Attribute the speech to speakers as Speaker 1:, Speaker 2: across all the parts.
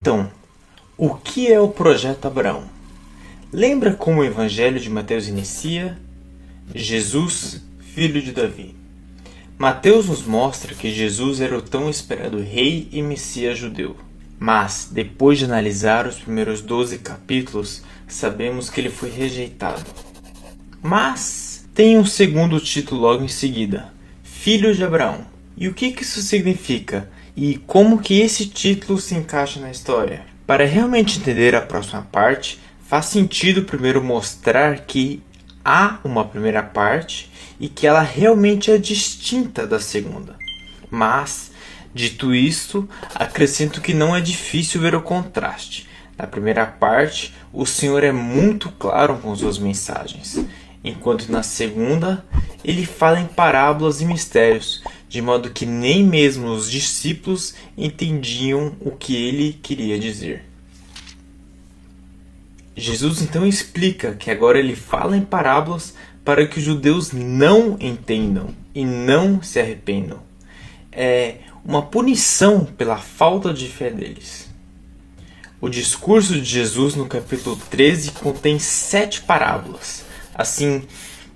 Speaker 1: Então, o que é o Projeto Abraão? Lembra como o Evangelho de Mateus inicia? Jesus, filho de Davi. Mateus nos mostra que Jesus era o tão esperado rei e messias judeu. Mas, depois de analisar os primeiros 12 capítulos, sabemos que ele foi rejeitado. Mas tem um segundo título logo em seguida, Filho de Abraão. E o que isso significa? E como que esse título se encaixa na história? Para realmente entender a próxima parte, faz sentido primeiro mostrar que há uma primeira parte e que ela realmente é distinta da segunda. Mas, dito isto, acrescento que não é difícil ver o contraste. Na primeira parte, o Senhor é muito claro com suas mensagens, enquanto na segunda, ele fala em parábolas e mistérios, de modo que nem mesmo os discípulos entendiam o que ele queria dizer. Jesus então explica que agora ele fala em parábolas para que os judeus não entendam e não se arrependam. É uma punição pela falta de fé deles. O discurso de Jesus no capítulo 13 contém 7 parábolas, assim,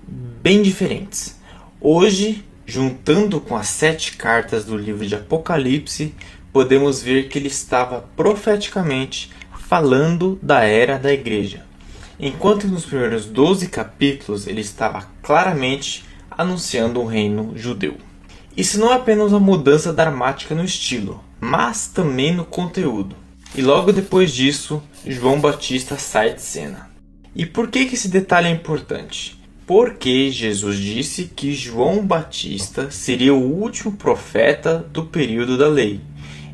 Speaker 1: bem diferentes. Hoje, juntando com as 7 cartas do livro de Apocalipse, podemos ver que ele estava profeticamente falando da era da igreja, enquanto nos primeiros 12 capítulos ele estava claramente anunciando o reino judeu. Isso não é apenas uma mudança dramática no estilo, mas também no conteúdo. E logo depois disso, João Batista sai de cena. E por que esse detalhe é importante? Porque Jesus disse que João Batista seria o último profeta do período da lei.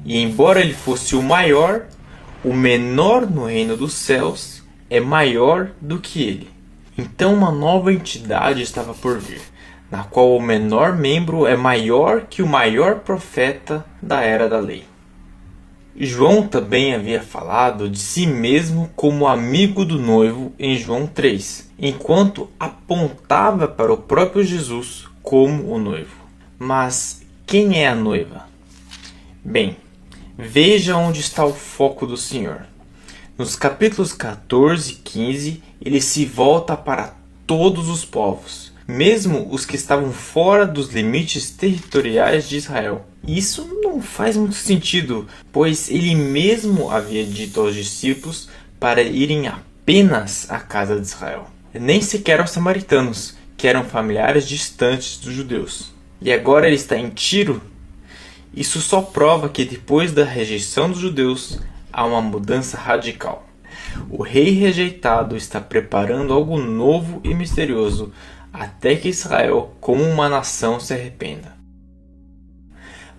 Speaker 1: E embora ele fosse o maior, o menor no reino dos céus é maior do que ele. Então uma nova entidade estava por vir, na qual o menor membro é maior que o maior profeta da era da lei. João também havia falado de si mesmo como amigo do noivo em João 3, enquanto apontava para o próprio Jesus como o noivo. Mas quem é a noiva? Bem, veja onde está o foco do Senhor. Nos capítulos 14 e 15, ele se volta para todos os povos, mesmo os que estavam fora dos limites territoriais de Israel. Isso não faz muito sentido, pois ele mesmo havia dito aos discípulos para irem apenas à casa de Israel, nem sequer aos samaritanos, que eram familiares distantes dos judeus. E agora ele está em Tiro. Isso só prova que depois da rejeição dos judeus, há uma mudança radical. O rei rejeitado está preparando algo novo e misterioso, até que Israel, como uma nação, se arrependa.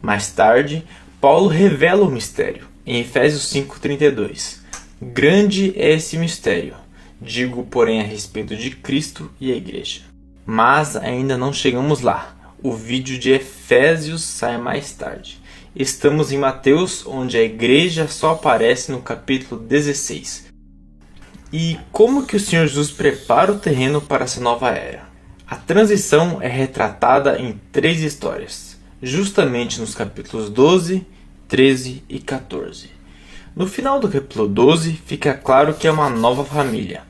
Speaker 1: Mais tarde, Paulo revela o mistério, em Efésios 5,32. Grande é esse mistério, digo, porém, a respeito de Cristo e a igreja. Mas ainda não chegamos lá. O vídeo de Efésios sai mais tarde. Estamos em Mateus, onde a igreja só aparece no capítulo 16. E como que o Senhor Jesus prepara o terreno para essa nova era? A transição é retratada em 3 histórias, justamente nos capítulos 12, 13 e 14. No final do capítulo 12, fica claro que é uma nova família.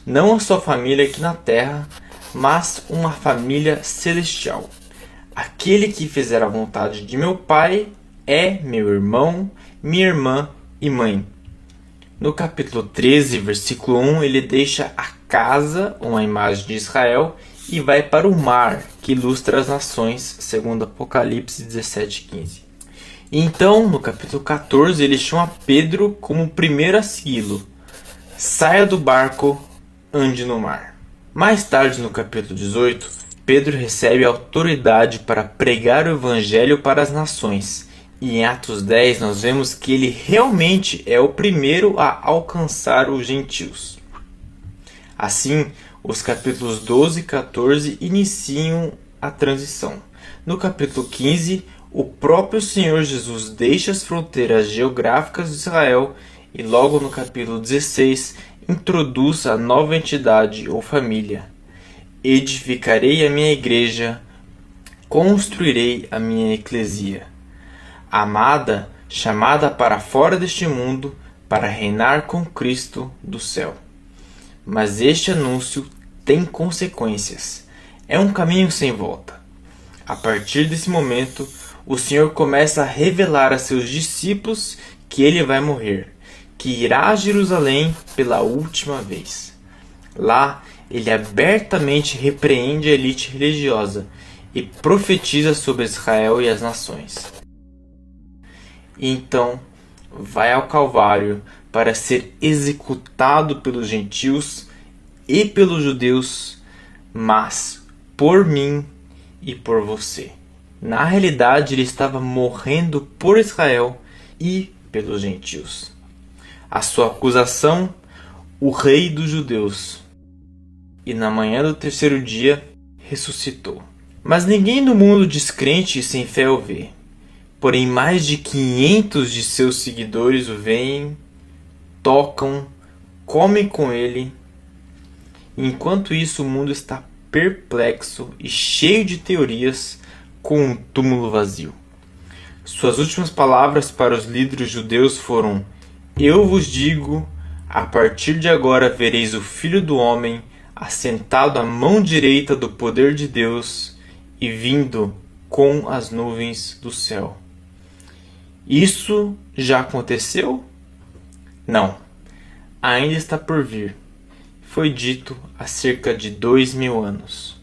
Speaker 1: Não a sua família aqui na terra, mas uma família celestial. Aquele que fizer a vontade de meu Pai é meu irmão, minha irmã e mãe. No capítulo 13, versículo 1, ele deixa a casa, uma imagem de Israel, e vai para o mar, que ilustra as nações, segundo Apocalipse 17:15. E então, no capítulo 14, ele chama Pedro como o primeiro a segui-lo. Saia do barco, ande no mar. Mais tarde, no capítulo 18, Pedro recebe autoridade para pregar o evangelho para as nações. E em Atos 10 nós vemos que ele realmente é o primeiro a alcançar os gentios. Assim, os capítulos 12 e 14 iniciam a transição. No capítulo 15, o próprio Senhor Jesus deixa as fronteiras geográficas de Israel e logo no capítulo 16 introduz a nova entidade ou família. Edificarei a minha igreja, construirei a minha eclesia. Amada, chamada para fora deste mundo, para reinar com Cristo do céu. Mas este anúncio tem consequências. É um caminho sem volta. A partir desse momento, o Senhor começa a revelar a seus discípulos que ele vai morrer, que irá a Jerusalém pela última vez. Lá, ele abertamente repreende a elite religiosa e profetiza sobre Israel e as nações. E então, vai ao Calvário para ser executado pelos gentios e pelos judeus, mas por mim e por você. Na realidade, ele estava morrendo por Israel e pelos gentios. A sua acusação, o rei dos judeus. E na manhã do terceiro dia, ressuscitou. Mas ninguém no mundo descrente e sem fé o vê. Porém, mais de 500 de seus seguidores o veem, tocam, comem com ele. Enquanto isso, o mundo está perplexo e cheio de teorias, com um túmulo vazio. Suas últimas palavras para os líderes judeus foram: eu vos digo, a partir de agora vereis o Filho do Homem assentado à mão direita do poder de Deus e vindo com as nuvens do céu. Isso já aconteceu? Não, ainda está por vir. Foi dito há cerca de 2000 anos.